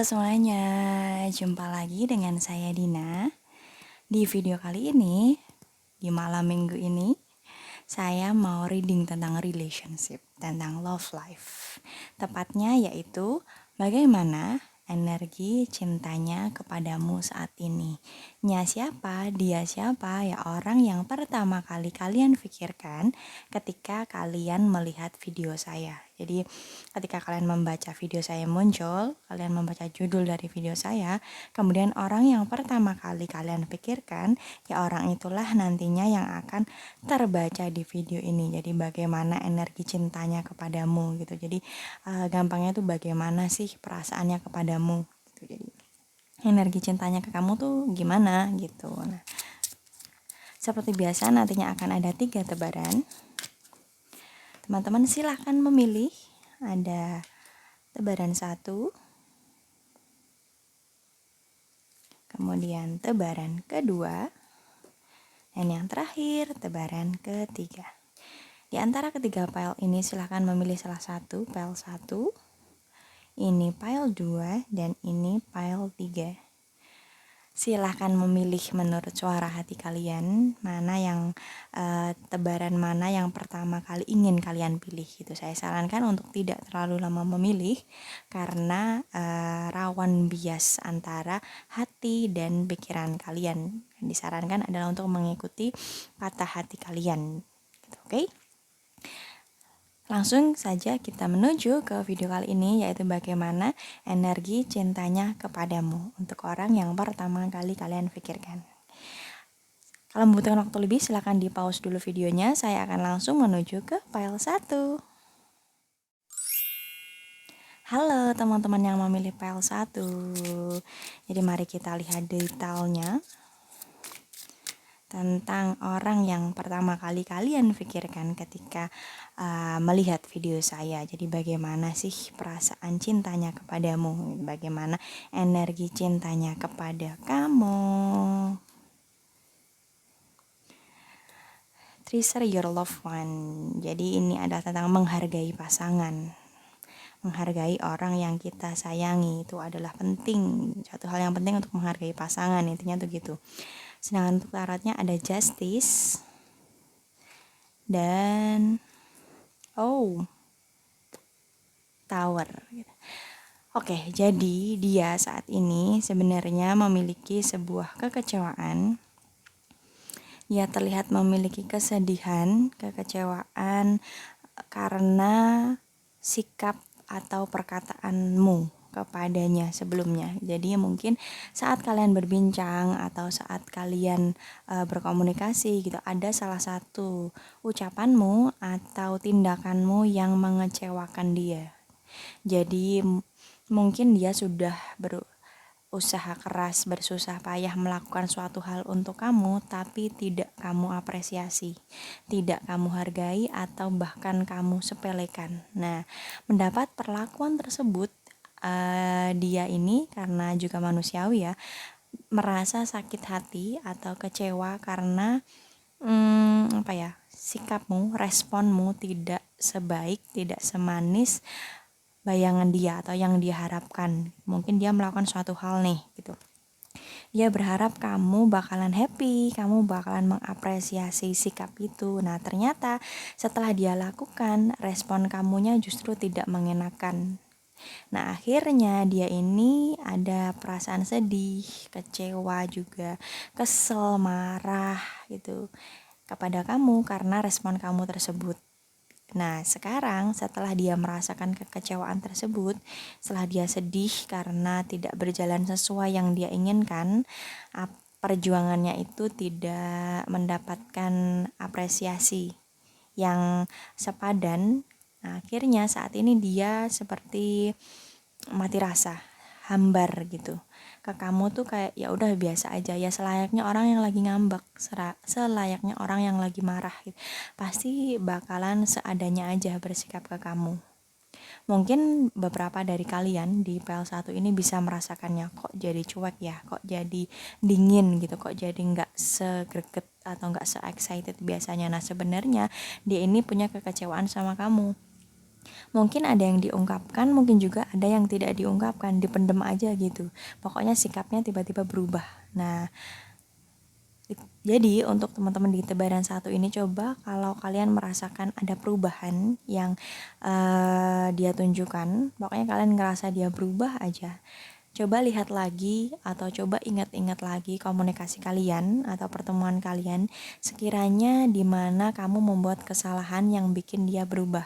semuanya, jumpa lagi dengan saya Dina. Di video kali ini, di malam minggu ini, saya mau reading tentang relationship, tentang love life. Tepatnya yaitu bagaimana energi cintanya kepadamu saat ini. Nya siapa, dia siapa, ya orang yang pertama kali kalian pikirkan ketika kalian melihat video saya. Jadi ketika kalian membaca video saya muncul, kalian membaca judul dari video saya, kemudian orang yang pertama kali kalian pikirkan, ya orang itulah nantinya yang akan terbaca di video ini. Jadi bagaimana energi cintanya kepadamu gitu. Jadi gampangnya tuh bagaimana sih perasaannya kepadamu gitu. Jadi energi cintanya ke kamu tuh gimana gitu. Nah, seperti biasa nantinya akan ada 3 tebaran. Teman-teman silahkan memilih. Ada tebaran 1, kemudian tebaran kedua, dan yang terakhir tebaran ketiga. Di antara ketiga file ini silahkan memilih salah satu, file 1, ini file 2, dan ini file 3. Silahkan memilih menurut suara hati kalian, mana yang tebaran mana yang pertama kali ingin kalian pilih gitu. Saya sarankan untuk tidak terlalu lama memilih karena rawan bias antara hati dan pikiran kalian. Disarankan adalah untuk mengikuti kata hati kalian gitu, oke? Langsung saja kita menuju ke video kali ini, yaitu bagaimana energi cintanya kepadamu untuk orang yang pertama kali kalian pikirkan. Kalau membutuhkan waktu lebih, silakan di pause dulu videonya. Saya akan langsung menuju ke file 1. Halo teman-teman yang memilih file 1. Jadi mari kita lihat detailnya tentang orang yang pertama kali kalian pikirkan ketika melihat video saya. Jadi bagaimana sih perasaan cintanya kepadamu, bagaimana energi cintanya kepada kamu. Treasure your loved one. Jadi ini adalah tentang menghargai pasangan. Menghargai orang yang kita sayangi itu adalah penting. Satu hal yang penting untuk menghargai pasangan, intinya tuh gitu. Sedangkan untuk tarotnya ada justice dan tower. Oke, jadi dia saat ini sebenarnya memiliki sebuah kekecewaan. Dia terlihat memiliki kesedihan, kekecewaan karena sikap atau perkataanmu kepadanya sebelumnya. Jadi mungkin saat kalian berbincang atau saat kalian berkomunikasi gitu, ada salah satu ucapanmu atau tindakanmu yang mengecewakan dia. Jadi mungkin dia sudah berusaha keras, bersusah payah melakukan suatu hal untuk kamu, tapi tidak kamu apresiasi, tidak kamu hargai, atau bahkan kamu sepelekan. Nah, mendapat perlakuan tersebut, dia ini karena juga manusiawi ya, merasa sakit hati atau kecewa karena sikapmu, responmu tidak sebaik, tidak semanis bayangan dia atau yang dia harapkan. Mungkin dia melakukan suatu hal nih gitu. Dia berharap kamu bakalan happy, kamu bakalan mengapresiasi sikap itu. Nah, ternyata setelah dia lakukan, respon kamunya justru tidak mengenakan. Nah, akhirnya dia ini ada perasaan sedih, kecewa juga, kesel, marah gitu kepada kamu karena respon kamu tersebut. Nah, sekarang setelah dia merasakan kekecewaan tersebut, setelah dia sedih karena tidak berjalan sesuai yang dia inginkan, perjuangannya itu tidak mendapatkan apresiasi yang sepadan. Nah, akhirnya saat ini dia seperti mati rasa, hambar gitu. Ke kamu tuh kayak ya udah biasa aja ya, selayaknya orang yang lagi ngambek, selayaknya orang yang lagi marah gitu. Pasti bakalan seadanya aja bersikap ke kamu. Mungkin beberapa dari kalian di PL1 ini bisa merasakannya, kok jadi cuek ya, kok jadi dingin gitu, kok jadi nggak segreget atau nggak se-excited biasanya. Nah, sebenarnya dia ini punya kekecewaan sama kamu. Mungkin ada yang diungkapkan, mungkin juga ada yang tidak diungkapkan, dipendem aja gitu. Pokoknya sikapnya tiba-tiba berubah. Nah, jadi untuk teman-teman di tebaran satu ini, coba kalau kalian merasakan ada perubahan yang dia tunjukkan, pokoknya kalian ngerasa dia berubah aja. Coba lihat lagi atau coba ingat-ingat lagi komunikasi kalian atau pertemuan kalian, sekiranya di mana kamu membuat kesalahan yang bikin dia berubah.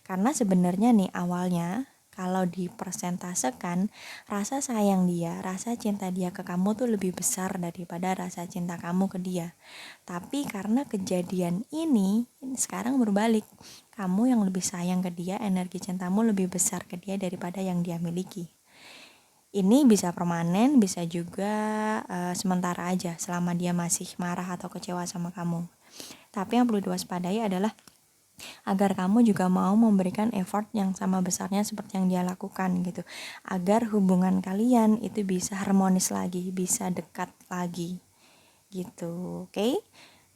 Karena sebenarnya nih awalnya kalau dipersentasekan, rasa sayang dia, rasa cinta dia ke kamu tuh lebih besar daripada rasa cinta kamu ke dia. Tapi karena kejadian ini sekarang berbalik. Kamu yang lebih sayang ke dia, energi cintamu lebih besar ke dia daripada yang dia miliki. Ini bisa permanen, bisa juga sementara aja selama dia masih marah atau kecewa sama kamu. Tapi yang perlu diwaspadai adalah agar kamu juga mau memberikan effort yang sama besarnya seperti yang dia lakukan gitu, agar hubungan kalian itu bisa harmonis lagi, bisa dekat lagi gitu. Oke?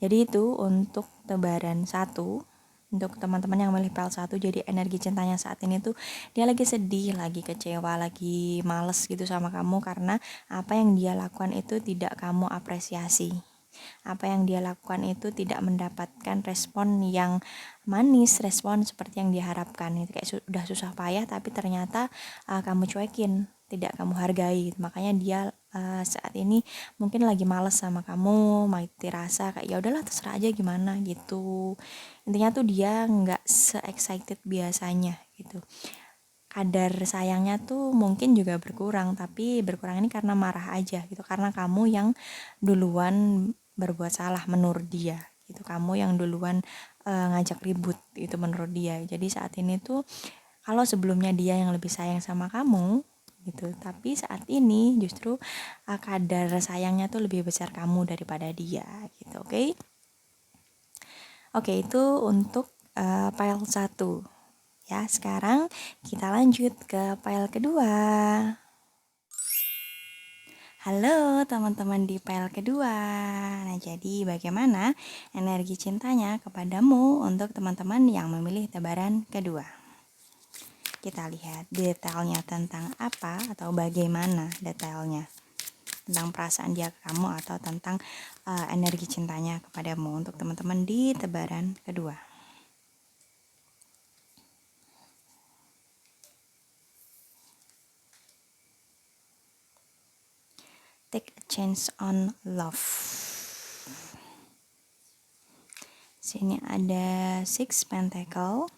Jadi itu untuk tebaran satu. Untuk teman-teman yang milih PL1, jadi energi cintanya saat ini tuh dia lagi sedih, lagi kecewa, lagi males gitu sama kamu karena apa yang dia lakukan itu tidak kamu apresiasi. Apa yang dia lakukan itu tidak mendapatkan respon yang manis, respon seperti yang diharapkan. Itu kayak sudah susah payah tapi ternyata kamu cuekin, tidak kamu hargai. Makanya dia saat ini mungkin lagi males sama kamu, mati rasa kayak ya udahlah terserah aja gimana gitu. Intinya tuh dia nggak se-excited biasanya gitu. Kadar sayangnya tuh mungkin juga berkurang, tapi berkurang ini karena marah aja gitu, karena kamu yang duluan berbuat salah menurut dia gitu, kamu yang duluan ngajak ribut itu menurut dia. Jadi saat ini tuh kalau sebelumnya dia yang lebih sayang sama kamu gitu, tapi saat ini justru kadar sayangnya tuh lebih besar kamu daripada dia gitu. Oke, itu untuk file 1. Ya, sekarang kita lanjut ke file kedua. Halo teman-teman di file kedua. Nah, jadi bagaimana energi cintanya kepadamu untuk teman-teman yang memilih tebaran kedua? Kita lihat detailnya tentang apa atau bagaimana detailnya tentang perasaan dia ke kamu atau tentang energi cintanya kepadamu untuk teman-teman di tebaran kedua. Take a chance on love. Sini ada Six Pentacle,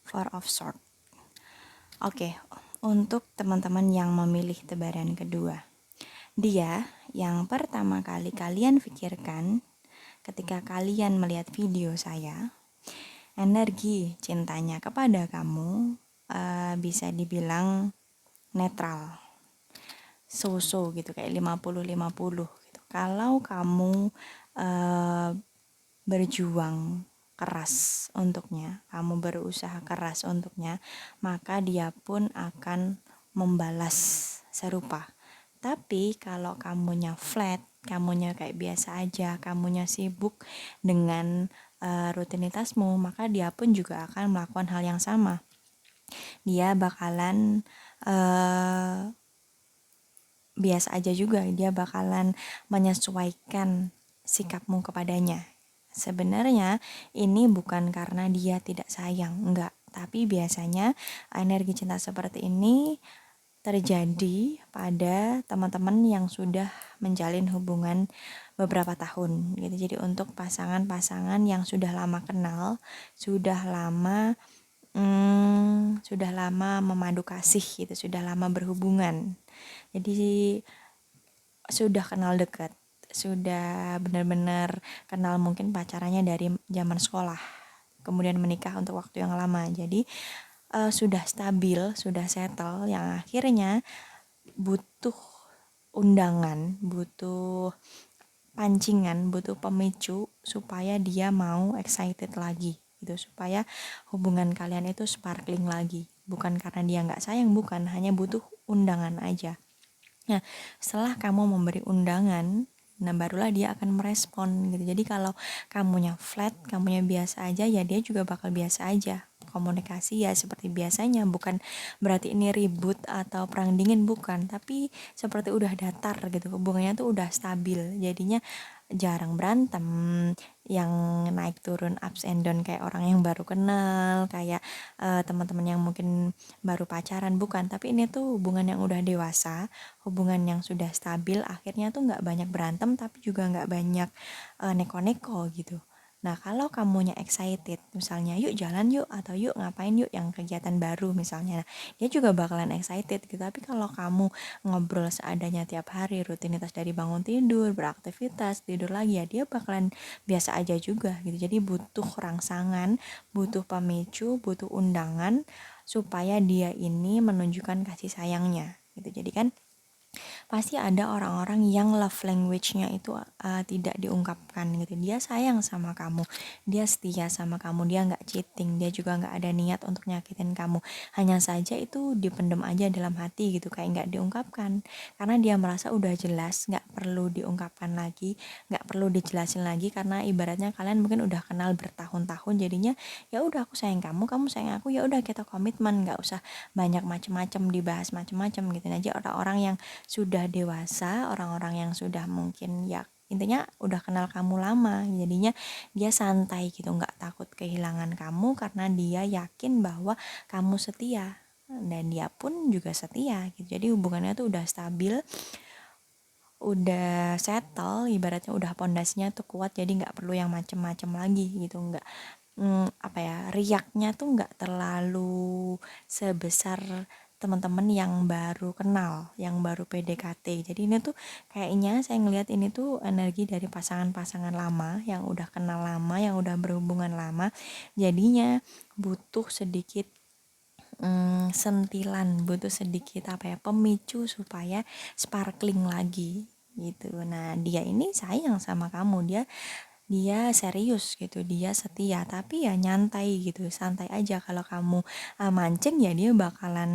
Four of Swords. Oke, untuk teman-teman yang memilih tebaran kedua, dia yang pertama kali kalian pikirkan ketika kalian melihat video saya, energi cintanya kepada kamu bisa dibilang netral, so-so gitu, kayak 50-50 gitu. Kalau kamu berjuang keras untuknya, kamu berusaha keras untuknya, maka dia pun akan membalas serupa. Tapi kalau kamunya flat, kamunya kayak biasa aja, kamunya sibuk dengan rutinitasmu, maka dia pun juga akan melakukan hal yang sama. Dia bakalan biasa aja juga, dia bakalan menyesuaikan sikapmu kepadanya. Sebenarnya ini bukan karena dia tidak sayang, enggak. Tapi biasanya energi cinta seperti ini terjadi pada teman-teman yang sudah menjalin hubungan beberapa tahun gitu. Jadi untuk pasangan-pasangan yang sudah lama kenal, sudah lama memadu kasih gitu, sudah lama berhubungan. Jadi sudah kenal dekat, sudah benar-benar kenal, mungkin pacarannya dari zaman sekolah, kemudian menikah untuk waktu yang lama. Jadi sudah stabil, sudah settle, yang akhirnya butuh undangan, butuh pancingan, butuh pemicu supaya dia mau excited lagi gitu, supaya hubungan kalian itu sparkling lagi. Bukan karena dia nggak sayang, bukan, hanya butuh undangan aja. Nah, setelah kamu memberi undangan Nah barulah dia akan merespon gitu. Jadi kalau kamunya flat, kamunya biasa aja, ya dia juga bakal biasa aja. Komunikasi ya seperti biasanya, bukan berarti ini ribut atau perang dingin, bukan, tapi seperti udah datar gitu, hubungannya tuh udah stabil, jadinya jarang berantem, yang naik turun ups and down kayak orang yang baru kenal, kayak teman-teman yang mungkin baru pacaran, bukan. Tapi ini tuh hubungan yang udah dewasa, hubungan yang sudah stabil, akhirnya tuh nggak banyak berantem tapi juga nggak banyak neko-neko gitu. Nah kalau kamunya excited, misalnya yuk jalan yuk, atau yuk ngapain yuk yang kegiatan baru misalnya, nah, dia juga bakalan excited gitu. Tapi kalau kamu ngobrol seadanya tiap hari, rutinitas dari bangun tidur, beraktivitas, tidur lagi, ya dia bakalan biasa aja juga gitu. Jadi butuh rangsangan, butuh pemicu, butuh undangan supaya dia ini menunjukkan kasih sayangnya gitu. Jadi kan pasti ada orang-orang yang love language-nya itu tidak diungkapkan gitu. Dia sayang sama kamu, dia setia sama kamu, dia nggak cheating, dia juga nggak ada niat untuk nyakitin kamu. Hanya saja itu dipendam aja dalam hati gitu, kayak nggak diungkapkan. Karena dia merasa udah jelas, nggak perlu diungkapkan lagi, nggak perlu dijelasin lagi, karena ibaratnya kalian mungkin udah kenal bertahun-tahun, jadinya ya udah aku sayang kamu, kamu sayang aku, ya udah kita komitmen, nggak usah banyak macem-macem dibahas macem-macem gitu aja. Orang-orang yang sudah dewasa, orang-orang yang sudah mungkin ya intinya udah kenal kamu lama, jadinya dia santai gitu, nggak takut kehilangan kamu karena dia yakin bahwa kamu setia dan dia pun juga setia gitu. Jadi hubungannya tuh udah stabil, udah settle, ibaratnya udah pondasinya tuh kuat, jadi nggak perlu yang macem-macem lagi gitu, nggak apa ya, riaknya tuh nggak terlalu sebesar teman-teman yang baru kenal, yang baru PDKT. Jadi ini tuh kayaknya saya ngelihat ini tuh energi dari pasangan-pasangan lama yang udah kenal lama, yang udah berhubungan lama. Jadinya butuh sedikit sentilan, butuh sedikit apa ya, pemicu supaya sparkling lagi gitu. Nah dia ini sayang sama kamu, dia dia serius gitu, dia setia, tapi ya nyantai gitu, santai aja. Kalau kamu mancing ya dia bakalan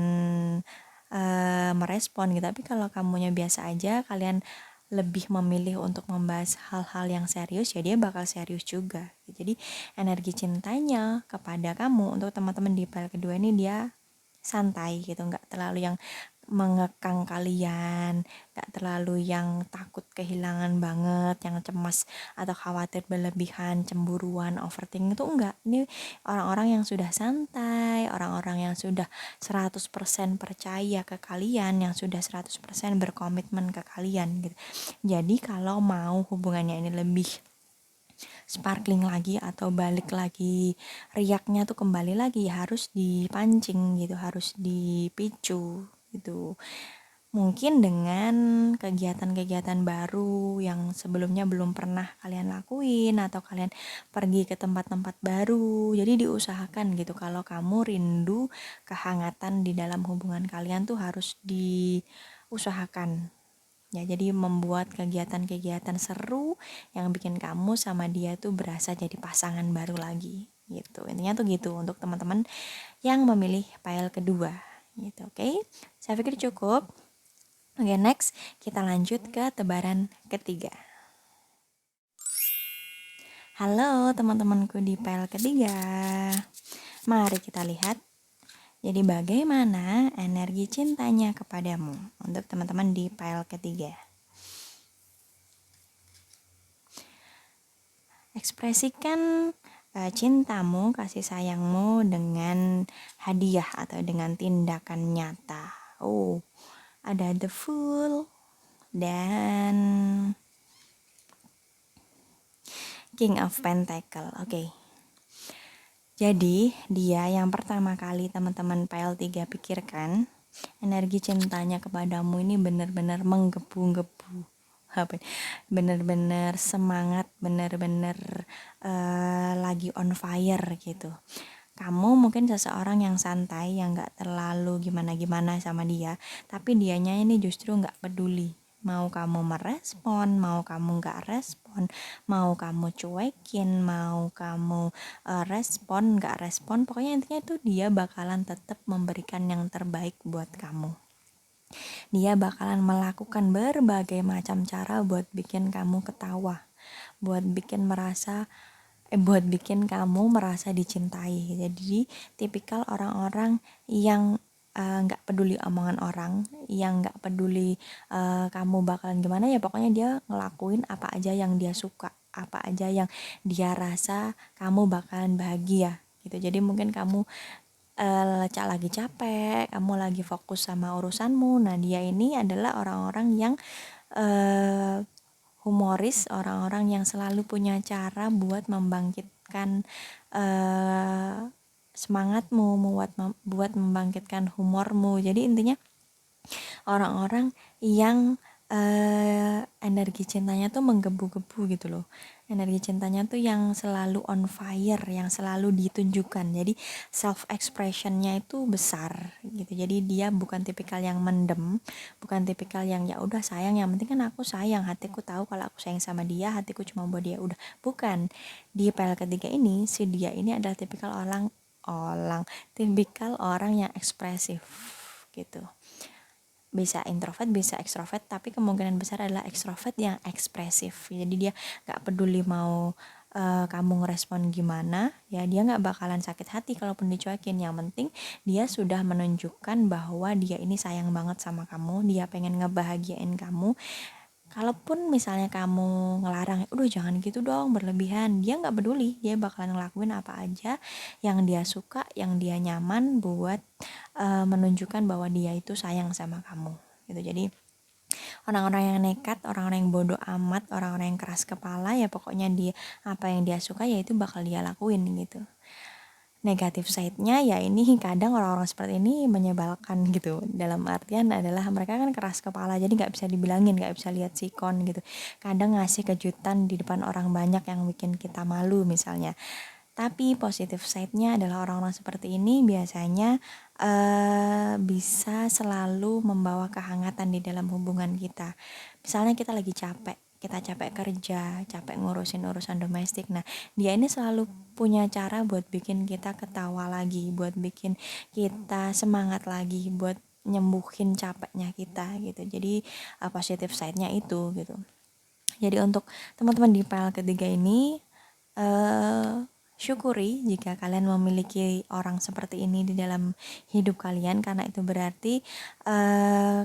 merespon gitu. Tapi kalau kamunya biasa aja, kalian lebih memilih untuk membahas hal-hal yang serius, ya dia bakal serius juga. Jadi energi cintanya kepada kamu untuk teman-teman di file kedua ini dia santai gitu, nggak terlalu yang mengekang kalian, nggak terlalu yang takut kehilangan banget, yang cemas atau khawatir berlebihan, cemburuan, overthinking, itu enggak. Ini orang-orang yang sudah santai, orang-orang yang sudah 100% percaya ke kalian, yang sudah 100% berkomitmen ke kalian gitu. Jadi kalau mau hubungannya ini lebih sparkling lagi atau balik lagi, riaknya tuh kembali lagi, harus dipancing gitu, harus dipicu gitu. Mungkin dengan kegiatan-kegiatan baru yang sebelumnya belum pernah kalian lakuin, atau kalian pergi ke tempat-tempat baru. Jadi diusahakan gitu, kalau kamu rindu kehangatan di dalam hubungan kalian tuh harus diusahakan. Ya, jadi membuat kegiatan-kegiatan seru yang bikin kamu sama dia tuh berasa jadi pasangan baru lagi gitu. Intinya tuh gitu untuk teman-teman yang memilih file kedua gitu. Oke, saya pikir cukup. Oke, next kita lanjut ke tebaran ketiga. Halo teman-temanku di file ketiga, mari kita lihat jadi bagaimana energi cintanya kepadamu untuk teman-teman di file ketiga. Ekspresikan cintamu, kasih sayangmu dengan hadiah atau dengan tindakan nyata. Oh, ada the Fool dan King of Pentacle. Oke. Jadi, dia yang pertama kali teman-teman PL3 pikirkan, energi cintanya kepadamu ini benar-benar menggebu-gebu. Benar-benar semangat, benar-benar lagi on fire gitu. Kamu mungkin seseorang yang santai, yang gak terlalu gimana-gimana sama dia, tapi dianya ini justru gak peduli. Mau kamu merespon, mau kamu gak respon, mau kamu cuekin, mau kamu respon, gak respon, pokoknya intinya itu dia bakalan tetap memberikan yang terbaik buat kamu. dia bakalan melakukan berbagai macam cara buat bikin kamu ketawa, buat bikin kamu merasa dicintai. Jadi tipikal orang-orang yang nggak peduli omongan orang, yang nggak peduli kamu bakalan gimana, ya pokoknya dia ngelakuin apa aja yang dia suka, apa aja yang dia rasa kamu bakalan bahagia gitu. Jadi mungkin kamu lagi capek, kamu lagi fokus sama urusanmu. Nah, dia ini adalah orang-orang yang humoris, orang-orang yang selalu punya cara buat membangkitkan semangatmu, buat membangkitkan humormu. Jadi intinya orang-orang yang energi cintanya tuh menggebu-gebu gitu loh. Energi cintanya tuh yang selalu on fire, yang selalu ditunjukkan. Jadi self expressionnya itu besar gitu. Jadi dia bukan tipikal yang mendem, bukan tipikal yang ya udah sayang, yang penting kan aku sayang, hatiku tahu kalau aku sayang sama dia, hatiku cuma buat dia, udah. Bukan. Di PL ketiga ini, si dia ini adalah tipikal orang yang ekspresif gitu. Bisa introvert, bisa ekstrovert, tapi kemungkinan besar adalah ekstrovert yang ekspresif. Jadi dia nggak peduli mau kamu ngerespon gimana, ya dia nggak bakalan sakit hati kalaupun dicuekin. Yang penting dia sudah menunjukkan bahwa dia ini sayang banget sama kamu, dia pengen ngebahagiain kamu. Kalaupun misalnya kamu ngelarang, udah jangan gitu dong, berlebihan, dia nggak peduli, dia bakalan ngelakuin apa aja yang dia suka, yang dia nyaman buat menunjukkan bahwa dia itu sayang sama kamu gitu. Jadi orang-orang yang nekat, orang-orang yang bodoh amat, orang-orang yang keras kepala, ya pokoknya dia apa yang dia suka ya itu bakal dia lakuin gitu. Negatif side-nya ya ini kadang orang-orang seperti ini menyebalkan gitu. Dalam artian adalah mereka kan keras kepala, jadi nggak bisa dibilangin, nggak bisa lihat sikon gitu. Kadang ngasih kejutan di depan orang banyak yang bikin kita malu misalnya. Tapi positif side-nya adalah orang-orang seperti ini biasanya bisa selalu membawa kehangatan di dalam hubungan kita. Misalnya kita lagi capek, kita capek kerja, capek ngurusin urusan domestik. Nah, dia ini selalu punya cara buat bikin kita ketawa lagi, buat bikin kita semangat lagi, buat nyembuhin capeknya kita gitu. Jadi positif side-nya itu gitu. Jadi untuk teman-teman di PL ketiga ini syukuri jika kalian memiliki orang seperti ini di dalam hidup kalian, karena itu berarti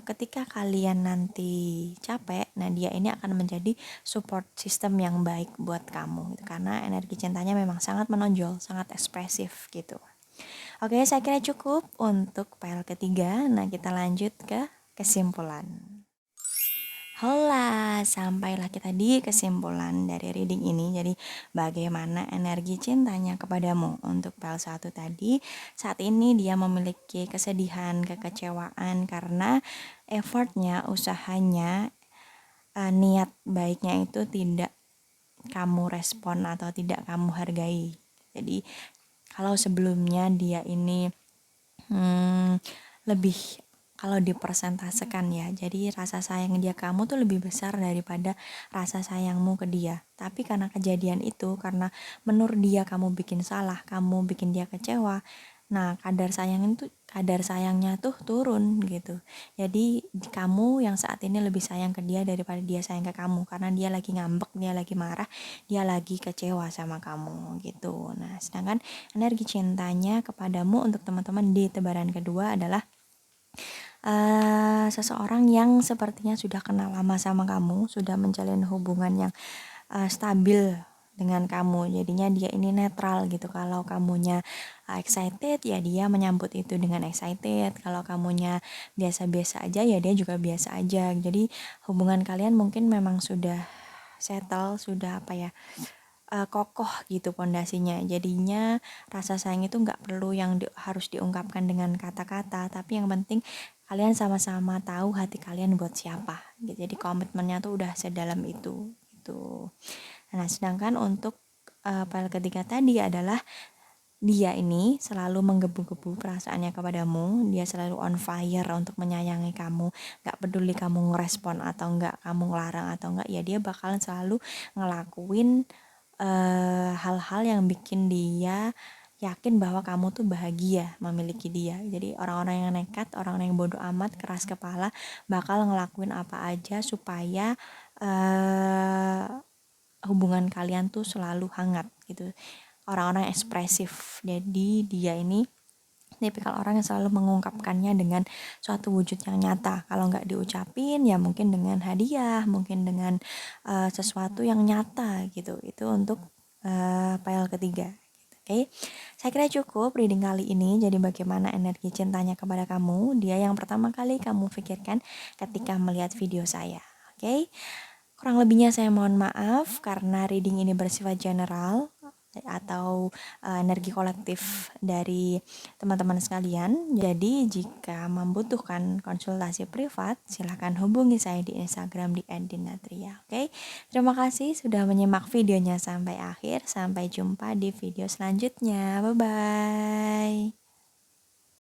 ketika kalian nanti capek, nah dia ini akan menjadi support system yang baik buat kamu gitu, karena energi cintanya memang sangat menonjol, sangat ekspresif gitu. Oke, saya kira cukup untuk PL ketiga. Nah, kita lanjut ke kesimpulan. Hola, sampailah kita di kesimpulan dari reading ini. Jadi bagaimana energi cintanya kepadamu. Untuk PL1 tadi, saat ini dia memiliki kesedihan, kekecewaan karena effortnya, usahanya, niat baiknya itu tidak kamu respon atau tidak kamu hargai. Jadi kalau sebelumnya dia ini lebih, kalau dipersentasekan ya, jadi rasa sayang dia kamu tuh lebih besar daripada rasa sayangmu ke dia. Tapi karena kejadian itu, karena menurut dia kamu bikin salah, kamu bikin dia kecewa, nah kadar sayangnya tuh turun gitu. Jadi kamu yang saat ini lebih sayang ke dia daripada dia sayang ke kamu, karena dia lagi ngambek, dia lagi marah, dia lagi kecewa sama kamu gitu. Nah, sedangkan energi cintanya kepadamu untuk teman-teman di tebaran kedua adalah seseorang yang sepertinya sudah kenal lama sama kamu, sudah menjalin hubungan yang stabil dengan kamu. Jadinya dia ini netral gitu. Kalau kamunya excited, ya dia menyambut itu dengan excited. Kalau kamunya biasa-biasa aja, ya dia juga biasa aja. Jadi hubungan kalian mungkin memang sudah settle, sudah kokoh gitu pondasinya. Jadinya rasa sayang itu nggak perlu yang harus diungkapkan dengan kata-kata, tapi yang penting kalian sama-sama tahu hati kalian buat siapa gitu. Jadi komitmennya tuh udah sedalam itu gitu. Nah, sedangkan untuk PL ketiga tadi adalah dia ini selalu menggebu-gebu perasaannya kepadamu, dia selalu on fire untuk menyayangi kamu, gak peduli kamu ngerespon atau enggak, kamu ngelarang atau enggak, ya dia bakalan selalu ngelakuin hal-hal yang bikin dia yakin bahwa kamu tuh bahagia memiliki dia. Jadi orang-orang yang nekat, orang-orang yang bodoh amat, keras kepala, bakal ngelakuin apa aja supaya hubungan kalian tuh selalu hangat gitu. Orang-orang ekspresif. Jadi dia ini tipikal orang yang selalu mengungkapkannya dengan suatu wujud yang nyata. Kalau nggak diucapin ya mungkin dengan hadiah, mungkin dengan sesuatu yang nyata gitu. Itu untuk file ketiga. Oke, saya kira cukup reading kali ini. Jadi bagaimana energi cintanya kepada kamu, dia yang pertama kali kamu pikirkan ketika melihat video saya. Oke, kurang lebihnya saya mohon maaf karena reading ini bersifat general atau energi kolektif dari teman-teman sekalian. Jadi jika membutuhkan konsultasi privat, silakan hubungi saya di Instagram di @dinatria. Oke, terima kasih sudah menyimak videonya sampai akhir. Sampai jumpa di video selanjutnya. Bye bye.